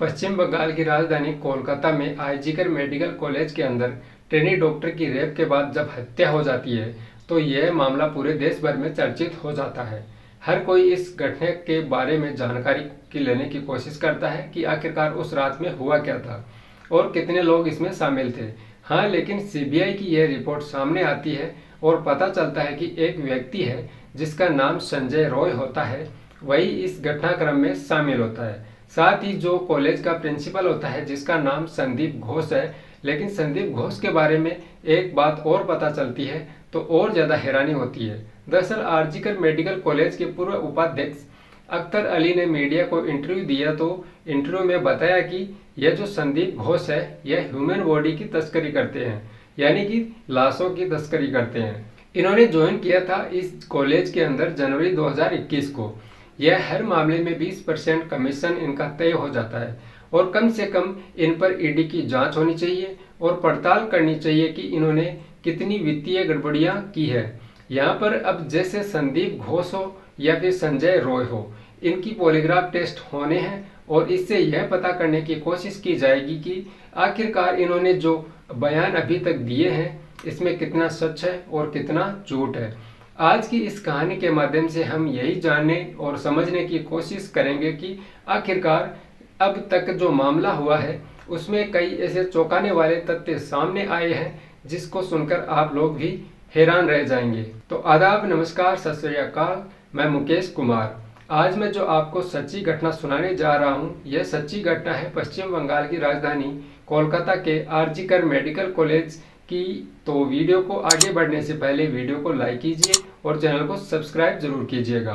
पश्चिम बंगाल की राजधानी कोलकाता में आईजीकर मेडिकल कॉलेज के अंदर ट्रेनी डॉक्टर की रेप के बाद जब हत्या हो जाती है तो यह मामला पूरे देश भर में चर्चित हो जाता है। हर कोई इस घटना के बारे में जानकारी की लेने की कोशिश करता है कि आखिरकार उस रात में हुआ क्या था और कितने लोग इसमें शामिल थे। हाँ, लेकिन सीबीआई की यह रिपोर्ट सामने आती है और पता चलता है कि एक व्यक्ति है जिसका नाम संजय रॉय होता है, वही इस घटनाक्रम में शामिल होता है। साथ ही जो कॉलेज का प्रिंसिपल होता है जिसका नाम संदीप घोष है, लेकिन संदीप घोष के बारे में एक बात और पता चलती है तो और ज़्यादा हैरानी होती है। दरअसल आरजीकर मेडिकल कॉलेज के पूर्व उपाध्यक्ष अख्तर अली ने मीडिया को इंटरव्यू दिया तो इंटरव्यू में बताया कि यह जो संदीप घोष है यह ह्यूमन बॉडी की तस्करी करते हैं, यानी कि लाशों की तस्करी करते हैं। इन्होंने ज्वाइन किया था इस कॉलेज के अंदर जनवरी 2021 को। यह हर मामले में 20% कमीशन इनका तय हो जाता है और कम से कम इन पर ईडी की जांच होनी चाहिए और पड़ताल करनी चाहिए कि इन्होंने कितनी वित्तीय गड़बड़ियां की है। यहाँ पर अब जैसे संदीप घोष हो या फिर संजय रॉय हो, इनकी पॉलीग्राफ टेस्ट होने हैं और इससे यह पता करने की कोशिश की जाएगी कि आखिरकार इन्होंने जो बयान अभी तक दिए हैं इसमें कितना सच है और कितना झूठ है। आज की इस कहानी के माध्यम से हम यही जानने और समझने की कोशिश करेंगे कि आखिरकार अब तक जो मामला हुआ है उसमें कई ऐसे चौंकाने वाले तथ्य सामने आए हैं जिसको सुनकर आप लोग भी हैरान रह जाएंगे। तो आदाब, नमस्कार, सत श्री अकाल। मैं मुकेश कुमार। आज मैं जो आपको सच्ची घटना सुनाने जा रहा हूँ यह सच्ची घटना है पश्चिम बंगाल की राजधानी कोलकाता के आरजीकर मेडिकल कॉलेज की। तो वीडियो को आगे बढ़ने से पहले वीडियो को लाइक कीजिए और चैनल को सब्सक्राइब जरूर कीजिएगा।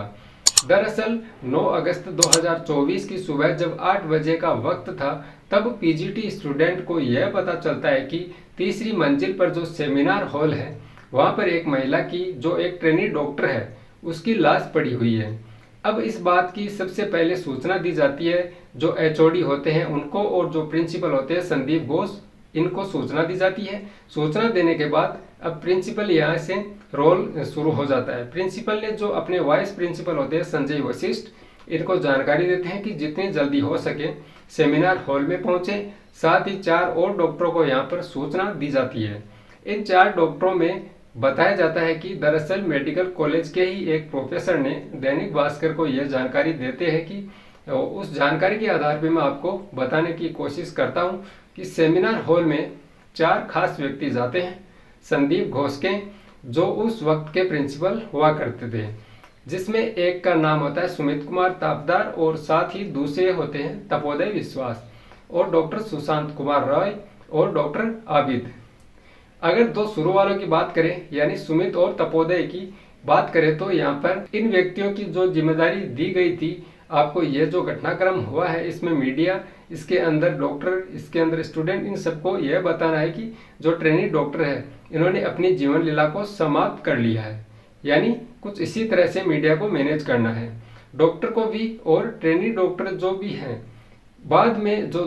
दरअसल 9 अगस्त 2024 की सुबह जब 8 बजे का वक्त था तब पीजीटी स्टूडेंट को यह पता चलता है कि तीसरी मंजिल पर जो सेमिनार हॉल है वहां पर एक महिला की जो एक ट्रेनी डॉक्टर है उसकी लाश पड़ी हुई है। अब इस बात की सबसे पहले सूचना दी जाती है जो एचओडी होते हैं उनको और जो प्रिंसिपल होते हैं संदीप घोष, इनको सूचना दी जाती है। सूचना देने के बाद अब प्रिंसिपल यहाँ से रोल शुरू हो जाता है। प्रिंसिपल ने जो अपने वाइस प्रिंसिपल होते हैं संजय वशिष्ठ, इनको जानकारी देते हैं कि जितनी जल्दी हो सके सेमिनार हॉल में पहुंचे। साथ ही 4 और डॉक्टरों को यहाँ पर सूचना दी जाती है। इन 4 डॉक्टरों में बताया जाता है कि दरअसल मेडिकल कॉलेज के ही एक प्रोफेसर ने दैनिक भास्कर को यह जानकारी देते हैं कि उस जानकारी के आधार पर मैं आपको बताने की कोशिश करता हूँ कि सेमिनार हॉल में 4 खास व्यक्ति जाते हैं संदीप घोष के, जो उस वक्त के प्रिंसिपल हुआ करते थे, जिसमें एक का नाम होता है सुमित कुमार तापदार और साथ ही दूसरे होते हैं तपोदय विश्वास और डॉक्टर सुशांत कुमार रॉय और डॉक्टर आबिद। अगर 2 शुरू वालों की बात करें यानी सुमित और तपोदय की बात करें तो यहाँ पर इन व्यक्तियों की जो जिम्मेदारी दी गई थी, आपको यह जो घटनाक्रम हुआ है इसमें मीडिया, इसके अंदर डॉक्टर, इसके अंदर स्टूडेंट, इन सबको यह बताना है कि जो ट्रेनी डॉक्टर है इन्होंने अपनी जीवन लीला को समाप्त कर लिया है। यानी कुछ इसी तरह से मीडिया को मैनेज करना है, डॉक्टर को भी और ट्रेनी डॉक्टर जो भी हैं। बाद में जो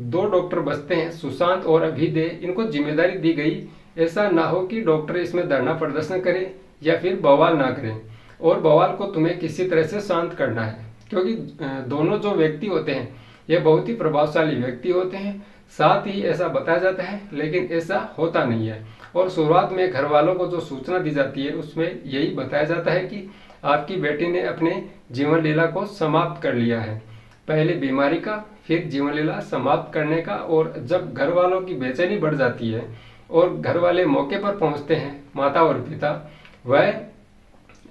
2 डॉक्टर बचते हैं सुशांत और अभिदय, इनको जिम्मेदारी दी गई ऐसा ना हो कि डॉक्टर इसमें धरना प्रदर्शन करें या फिर बवाल ना करें, और बवाल को तुम्हें किसी तरह से शांत करना है, क्योंकि दोनों जो व्यक्ति होते हैं ये बहुत ही प्रभावशाली व्यक्ति होते हैं। साथ ही ऐसा बताया जाता है लेकिन ऐसा होता नहीं है। और शुरुआत में घर वालों को जो सूचना दी जाती है उसमें यही बताया जाता है कि आपकी बेटी ने अपने जीवन लीला को समाप्त कर लिया है, पहले बीमारी का फिर जीवन लीला समाप्त करने का। और जब घर वालों की बेचैनी बढ़ जाती है और घर वाले मौके पर पहुंचते हैं, माता और पिता, वह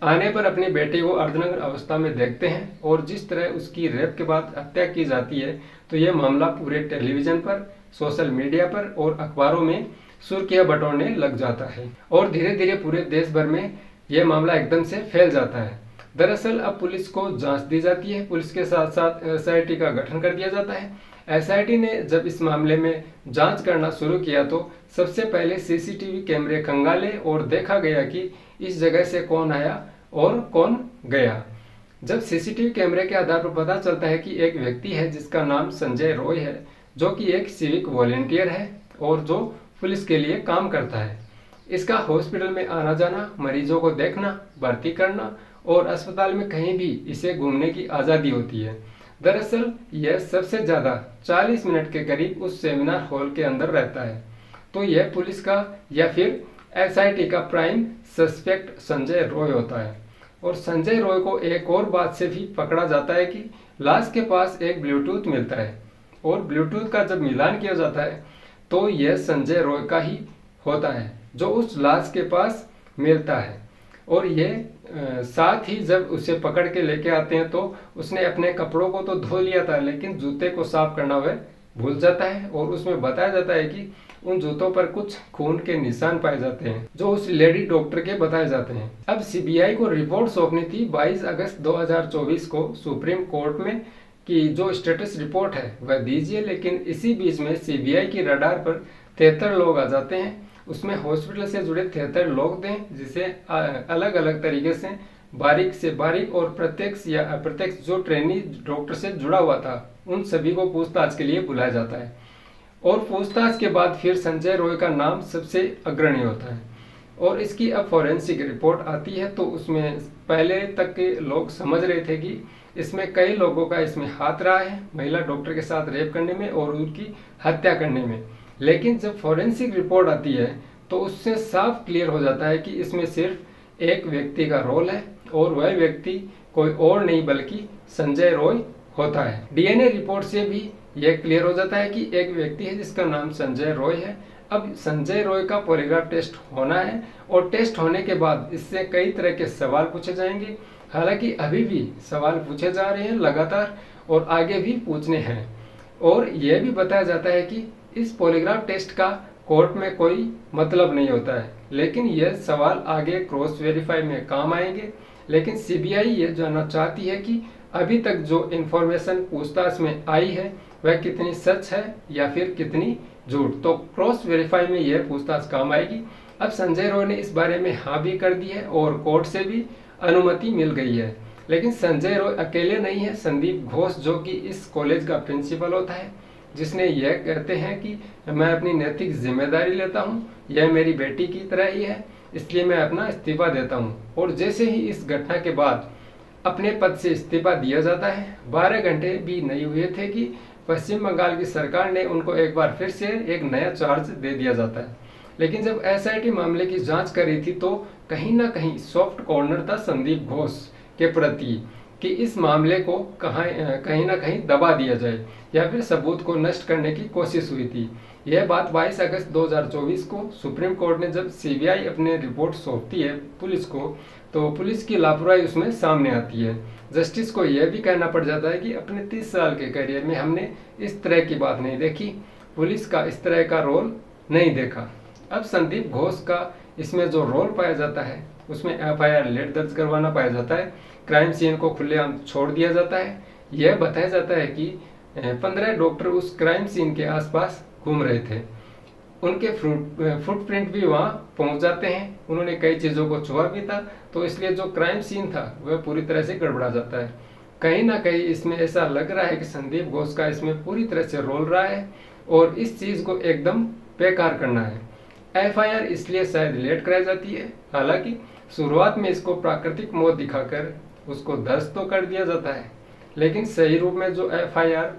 आने पर अपनी बेटी को अर्धनग्न अवस्था में देखते हैं और जिस तरह उसकी रेप के बाद हत्या की जाती है तो यह मामला पूरे टेलीविजन पर, सोशल मीडिया पर और अखबारों में सुर्खियां बटोरने लग जाता है और धीरे धीरे पूरे देश भर में यह मामला एकदम से फैल जाता है। दरअसल अब पुलिस को जांच दी जाती है, पुलिस के साथ साथ एसआईटी का गठन कर दिया जाता है। एसआईटी ने जब इस मामले में जांच करना शुरू किया तो सबसे पहले सीसीटीवी कैमरे खंगाले और देखा गया कि इस जगह से कौन आया और कौन गया। जब सीसीटीवी कैमरे के आधार पर पता चलता है कि एक व्यक्ति है जिसका नाम संजय रॉय है, जो कि एक सिविक वॉलेंटियर है और जो पुलिस के लिए काम करता है। इसका हॉस्पिटल में आना जाना, मरीजों को देखना, भर्ती करना और अस्पताल में कहीं भी इसे घूमने की आज़ादी होती है। दरअसल यह सबसे ज़्यादा 40 मिनट के करीब उस सेमिनार हॉल के अंदर रहता है। तो यह पुलिस का या फिर एसआईटी का प्राइम सस्पेक्ट संजय रॉय होता है। और संजय रॉय को एक और बात से भी पकड़ा जाता है कि लाश के पास एक ब्लूटूथ मिलता है और ब्लूटूथ का जब मिलान किया जाता है तो यह संजय रॉय का ही होता है जो उस लाश के पास मिलता है। और ये साथ ही जब उसे पकड़ के लेके आते हैं तो उसने अपने कपड़ों को तो धो लिया था, लेकिन जूते को साफ करना वह भूल जाता है। और उसमें बताया जाता है कि उन जूतों पर कुछ खून के निशान पाए जाते हैं जो उस लेडी डॉक्टर के बताए जाते हैं। अब सीबीआई को रिपोर्ट सौंपनी थी 22 अगस्त 2024 को सुप्रीम कोर्ट में कि जो स्टेटस रिपोर्ट है वह दीजिए, लेकिन इसी बीच में सीबीआई की रडार पर 73 लोग आ जाते हैं। उसमें हॉस्पिटल से जुड़े 73 लोग थे जिसे अलग अलग तरीके से बारीक और प्रत्यक्ष या अप्रत्यक्ष जो ट्रेनी डॉक्टर से जुड़ा हुआ था उन सभी को पूछताछ के लिए बुलाया जाता है। और पूछताछ के बाद फिर संजय रॉय का नाम सबसे अग्रणी होता है। और इसकी अब फॉरेंसिक रिपोर्ट आती है तो उसमें पहले तक के लोग समझ रहे थे कि इसमें कई लोगों का इसमें हाथ रहा है महिला डॉक्टर के साथ रेप करने में और उनकी हत्या करने में। लेकिन जब फॉरेंसिक रिपोर्ट आती है तो उससे साफ क्लियर हो जाता है कि इसमें सिर्फ एक व्यक्ति का रोल है और वह व्यक्ति कोई और नहीं बल्कि संजय रॉय होता है। डीएनए रिपोर्ट से भी यह क्लियर हो जाता है कि एक व्यक्ति है जिसका नाम संजय रॉय है। अब संजय रॉय का पॉलीग्राफ टेस्ट होना है और टेस्ट होने के बाद इससे कई तरह के सवाल पूछे जाएंगे। हालांकि अभी भी सवाल पूछे जा रहे हैं लगातार और आगे भी पूछने हैं। और यह भी बताया जाता है कि इस पॉलीग्राफ टेस्ट का कोर्ट में कोई मतलब नहीं होता है, लेकिन यह सवाल आगे क्रॉस वेरीफाई में काम आएंगे। लेकिन सीबीआई ये जानना चाहती है कि अभी तक जो इन्फॉर्मेशन पूछताछ में आई है वह कितनी सच है या फिर कितनी झूठ। तो क्रॉस वेरीफाई में यह पूछताछ काम आएगी। अब संजय रॉय ने इस बारे में हाँ भी कर दी है और कोर्ट से भी अनुमति मिल गई है। लेकिन संजय रॉय अकेले नहीं है। संदीप घोष जो कि इस कॉलेज का प्रिंसिपल होता है, जिसने यह कहते हैं कि मैं अपनी नैतिक जिम्मेदारी लेता हूँ, यह मेरी बेटी की तरह ही है, इसलिए मैं अपना इस्तीफा देता हूँ। और जैसे ही इस घटना के बाद अपने पद से इस्तीफा दिया जाता है, 12 घंटे भी नहीं हुए थे कि पश्चिम बंगाल की सरकार ने उनको एक बार फिर से एक नया चार्ज दे दिया जाता है। लेकिन जब एसआईटी मामले की जांच कर रही थी तो कहीं ना कहीं सॉफ्ट कॉर्नर था संदीप घोष के प्रति कि इस मामले को कहीं ना कहीं दबा दिया जाए या फिर सबूत को नष्ट करने की कोशिश हुई थी। यह बात 22 अगस्त 2024 को सुप्रीम कोर्ट ने जब सीबीआई अपने रिपोर्ट सौंपती है पुलिस को, तो पुलिस की लापरवाही उसमें सामने आती है। जस्टिस को यह भी कहना पड़ जाता है कि अपने 30 साल के करियर में हमने इस तरह की बात नहीं देखी, पुलिस का इस तरह का रोल नहीं देखा। अब संदीप घोष का इसमें जो रोल पाया जाता है उसमें एफआईआर लेट दर्ज करवाना पाया जाता है, क्राइम सीन को खुलेआम छोड़ दिया जाता है। यह बताया जाता है कि 15 डॉक्टर उस क्राइम सीन के आसपास घूम रहे थे, उनके फुटप्रिंट भी वहां पहुंच जाते हैं, उन्होंने कई चीज़ों को छुआ भी था, तो इसलिए जो क्राइम सीन था वह पूरी तरह से गड़बड़ा जाता है। कहीं ना कहीं इसमें ऐसा लग रहा है कि संदीप घोष का इसमें पूरी तरह से रोल रहा है और इस चीज़ को एकदम बेकार करना है। एफआईआर इसलिए शायद लेट कराई जाती है, हालांकि शुरुआत में इसको प्राकृतिक मौत दिखाकर उसको दर्ज तो कर दिया जाता है, लेकिन सही रूप में जो एफआईआर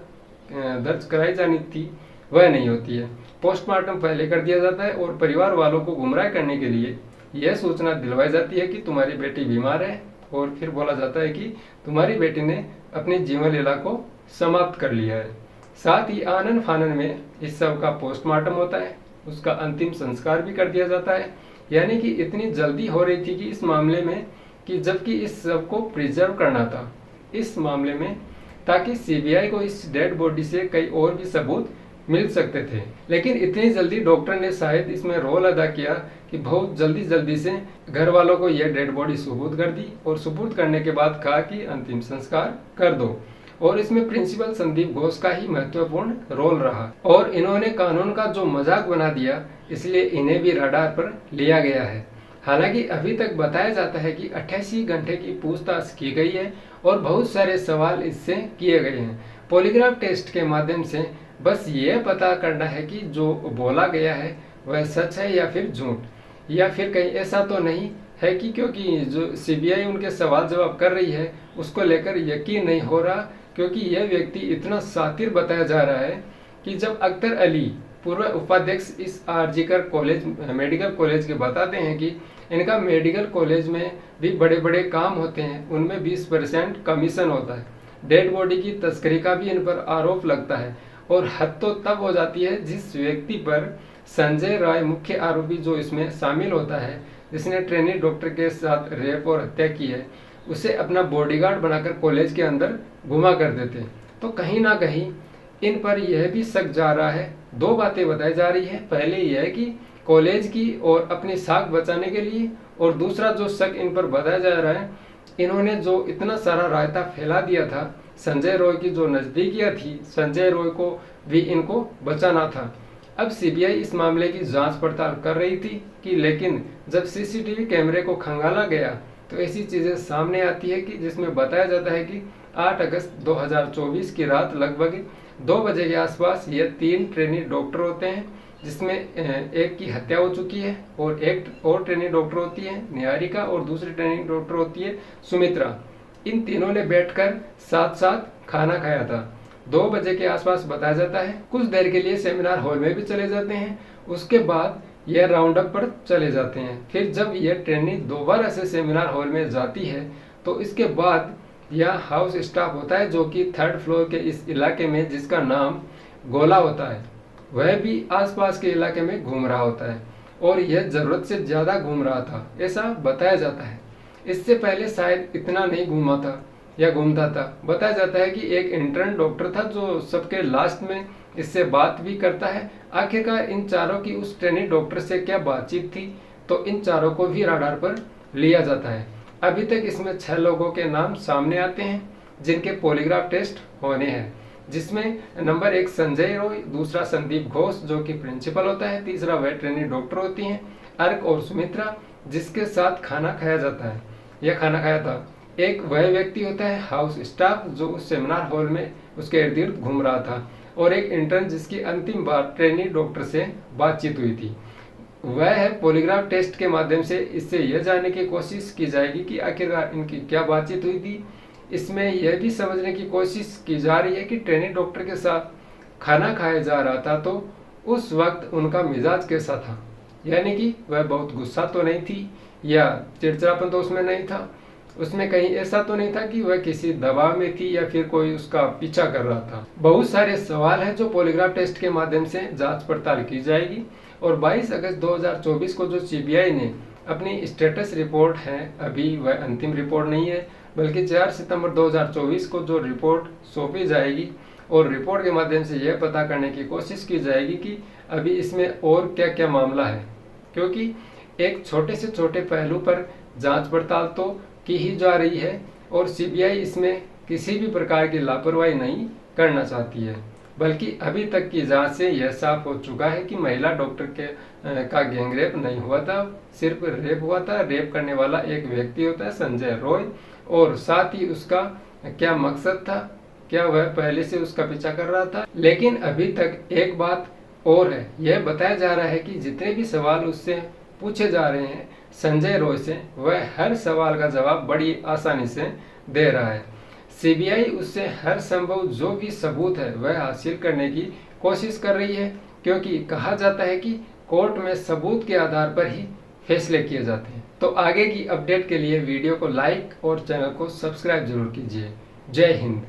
दर्ज कराई जानी थी वह नहीं होती है। पोस्टमार्टम पहले कर दिया जाता है और परिवार वालों को गुमराह करने के लिए यह सूचना दिलवाई जाती है कि तुम्हारी बेटी बीमार है और फिर बोला जाता है कि तुम्हारी बेटी ने अपनी जीवन लीला को समाप्त कर लिया है। साथ ही आनन फानन में इस सब का पोस्टमार्टम होता है, उसका अंतिम संस्कार भी कर दिया जाता है। यानी कि इतनी जल्दी हो रही थी कि इस मामले में कि जबकि इस सब को प्रिजर्व करना था इस मामले में, ताकि सीबीआई को इस डेड बॉडी से कई और भी सबूत मिल सकते थे। लेकिन इतनी जल्दी डॉक्टर ने शायद इसमें रोल अदा किया कि बहुत जल्दी से घर वालों को यह डेड बॉडी सुपुर्द कर दी और सुपुर्द करने के बाद कहा कि अंतिम संस्कार कर दो। और इसमें प्रिंसिपल संदीप घोष का ही महत्वपूर्ण रोल रहा और इन्होंने कानून का जो मजाक बना दिया, इसलिए इन्हें भी रडार पर लिया गया है। हालांकि अभी तक बताया जाता है कि 88 घंटे की पूछताछ की गई है और बहुत सारे सवाल इससे किए गए हैं। पॉलीग्राफ टेस्ट के माध्यम से बस ये पता करना है कि जो बोला गया है वह सच है या फिर झूठ, या फिर कहीं ऐसा तो नहीं है कि क्योंकि जो सीबीआई उनके सवाल जवाब कर रही है उसको लेकर यकीन नहीं हो रहा क्योंकि यह व्यक्ति इतना शातिर बताया जा रहा है कि जब अख्तर अली पूर्व उपाध्यक्ष इस आरजीकर कॉलेज मेडिकल कॉलेज के बताते हैं कि इनका मेडिकल कॉलेज में भी बड़े बड़े काम होते हैं, उनमें 20% कमीशन होता है, डेड बॉडी की तस्करी का भी इन पर आरोप लगता है। और हद तो तब हो जाती है जिस व्यक्ति पर संजय राय मुख्य आरोपी जो इसमें शामिल होता है, जिसने ट्रेनी डॉक्टर के साथ रेप और हत्या की है, उसे अपना बॉडीगार्ड बनाकर कॉलेज के अंदर घुमा कर देते। तो कहीं ना कहीं इन पर यह भी शक जा रहा है, दो बातें बताई जा रही है। पहले यह है कि कॉलेज की और अपनी साख बचाने के लिए, और दूसरा जो शक इन पर बताया जा रहा है, इन्होंने जो इतना सारा रायता फैला दिया था, संजय रॉय की जो नजदीकियां थी, संजय रॉय को भी इनको बचाना था। अब सीबीआई इस मामले की जांच पड़ताल कर रही थी कि लेकिन जब सीसीटीवी कैमरे को खंगाला गया तो ऐसी चीजें सामने आती है कि जिसमें बताया जाता है कि 8 अगस्त 2024 की रात लगभग 2 बजे के आसपास ये 3 ट्रेनी डॉक्टर होते हैं, जिसमें एक की हत्या हो चुकी है और एक और ट्रेनी डॉक्टर होती है निहारिका, और दूसरी ट्रेनी डॉक्टर होती है सुमित्रा। इन तीनों ने बैठकर साथ साथ खाना खाया था। 2 बजे के आसपास बताया जाता है। कुछ देर के लिए सेमिनार हॉल में भी चले जाते हैं, उसके बाद यह राउंड अप पर चले जाते हैं। फिर जब यह ट्रेनी दोबारा से सेमिनार हॉल में जाती है तो इसके बाद यह हाउस स्टाफ होता है जो कि 3rd फ्लोर के इस इलाके में, जिसका नाम गोला होता है, वह भी आसपास के इलाके में घूम रहा होता है और यह जरूरत से ज्यादा घूम रहा था, ऐसा बताया जाता है। इससे पहले शायद इतना नहीं घूमा था या घूमता था। बताया जाता है कि एक इंटर्न डॉक्टर था जो सबके लास्ट में इससे बात भी करता है। आखिरकार इन चारों की उस ट्रेनी डॉक्टर से क्या बातचीत थी, तो इन चारों को भी राडार पर लिया जाता है। अभी तक इसमें 6 लोगों के नाम सामने आते हैं जिनके पॉलीग्राफ टेस्ट होने हैं, जिसमें नंबर 1 संजय रॉय, दूसरा संदीप घोष जो कि प्रिंसिपल होता है, तीसरा वह ट्रेनी डॉक्टर होती हैं अर्क और सुमित्रा जिसके साथ खाना खाया जाता है या खाना खाया था। एक वह व्यक्ति होता है हाउस स्टाफ जो उस सेमिनार हॉल में उसके इर्द गिर्द घूम रहा था, और एक इंटर्न जिसकी अंतिम बार ट्रेनी डॉक्टर से बातचीत हुई थी। वह है पॉलीग्राफ टेस्ट के माध्यम से इससे यह जानने की कोशिश की जाएगी कि आखिरकार इनकी क्या बातचीत हुई थी। इसमें यह भी समझने की कोशिश की जा रही है कि ट्रेनी डॉक्टर के साथ खाना खाया जा रहा था तो उस वक्त उनका मिजाज कैसा था, यानी कि वह बहुत गुस्सा तो नहीं थी या चिड़चिड़ापन तो उसमें नहीं था, उसमें कहीं ऐसा तो नहीं था कि वह किसी दबाव में थी या फिर कोई उसका पीछा कर रहा था। बहुत सारे सवाल हैं जो पॉलीग्राफ टेस्ट के माध्यम से जांच पड़ताल की जाएगी। और 22 अगस्त 2024 को जो सीबीआई ने अपनी स्टेटस रिपोर्ट है, अभी वह अंतिम रिपोर्ट नहीं है, बल्कि 4 सितंबर 2024 को जो रिपोर्ट सौंपी जाएगी, और रिपोर्ट के माध्यम से यह पता करने की कोशिश की जाएगी कि अभी इसमें और क्या क्या मामला है, क्योंकि एक छोटे से छोटे पहलू पर जांच पड़ताल तो की ही जा रही है और सीबीआई इसमें किसी भी प्रकार की लापरवाही नहीं करना चाहती है, बल्कि अभी तक की जांच से यह साफ हो चुका है कि महिला डॉक्टर का गैंगरेप नहीं हुआ था, सिर्फ रेप हुआ था। रेप करने वाला एक व्यक्ति होता है संजय रॉय, और साथ ही उसका क्या मकसद था, क्या वह पहले से उसका पीछा कर रहा था। लेकिन अभी तक एक बात और है, यह बताया जा रहा है कि जितने भी सवाल उससे पूछे जा रहे हैं संजय रॉय से, वह हर सवाल का जवाब बड़ी आसानी से दे रहा है। सीबीआई उससे हर संभव जो भी सबूत है वह हासिल करने की कोशिश कर रही है, क्योंकि कहा जाता है कि कोर्ट में सबूत के आधार पर ही फैसले किए जाते हैं। तो आगे की अपडेट के लिए वीडियो को लाइक और चैनल को सब्सक्राइब जरूर कीजिए। जय हिंद।